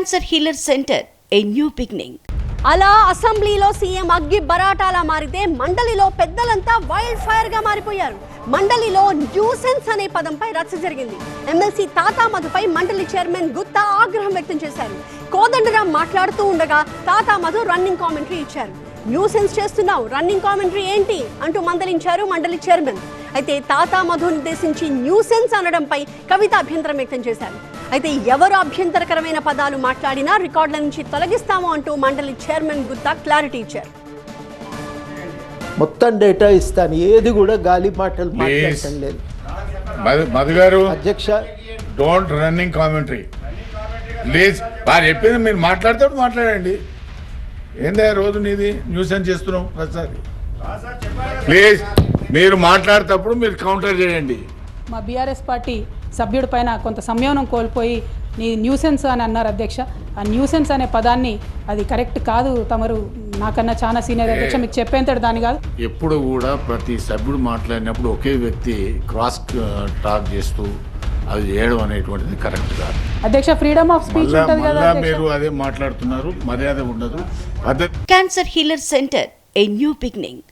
Cancer Healer Center, a new beginning. అలా అసెంబ్లీలో CM అగ్గి బరాటాలా మారితే మండలిలో పెద్దలంతా వైల్డ్ ఫైర్ గా మారిపోయారు. మండలిలో న్యూసెన్స్ అనే పదంపై రచ్చ జరిగింది. ఎమ్మెల్సీ తాతా మధుపై మండలి చైర్మన్ గుత్తా ఆగ్రహం వ్యక్తం చేశారు. కోదండరాం మాట్లాడుతూ ఉండగా తాతా మధు రన్నింగ్ కామెంటరీ ఇచ్చారు. న్యూసెన్స్ చేస్తున్నావు, రన్నింగ్ కామెంటరీ ఏంటి అంటూ మందలించారు మండలి చైర్మన్. అయితే తాతా మధుని ఉద్దేశించి న్యూసెన్స్ అనడంపై కవిత అభ్యంతరం వ్యక్తం చేశారు. అయితే ఎవరు అభ్యంతరకరమైన పదాలు మాట్లాడినా రికార్డుల నుంచి తొలగిస్తాము అంటూ మండలి చైర్మన్ గుత్తా క్లారిటీ ఇచ్చారు. మొత్తం డేటా ఇస్తాను, ఏది కూడా గాలి మాటలు మాట్లాడటం లేదు. మధు గారు, అధ్యక్ష, డోంట్ రన్నింగ్ కామెంటరీ ప్లీజ్. వారు చెప్పింది మీరు మాట్లాడితే మాట్లాడండి. ఏందా రోజు నీది న్యూసెన్స్ చేస్తున్నాం ప్రతిసారి. ప్లీజ్ మీరు మాట్లాడేటప్పుడు మీరు కౌంటర్ చేయండి. మా బీఆర్ఎస్ పార్టీ సభ్యుడి పైన కొంత సంయమనం కోల్పోయి నీ న్యూసెన్స్ అని అన్నారు అధ్యక్ష. ఆ న్యూసెన్స్ అనే పదాన్ని అది కరెక్ట్ కాదు. తమరు నాకన్నా చాలా సీనియర్ అధ్యక్ష, మీకు చెప్పేంతటి దాని కాదు. ఎప్పుడు కూడా ప్రతి సభ్యుడు మాట్లాడినప్పుడు ఒకే వ్యక్తి క్రాస్ టాక్ చేస్తూ అది చేయడం అనేటువంటిది కరెక్ట్ కాదు అధ్యక్ష. ఫ్రీడమ్ ఆఫ్ స్పీచ్ ఉంటుంది కదా అధ్యక్ష. మీరు అదే మాట్లాడుతున్నారు, మర్యాద ఉండదు. Cancer Healer Center, a new beginning.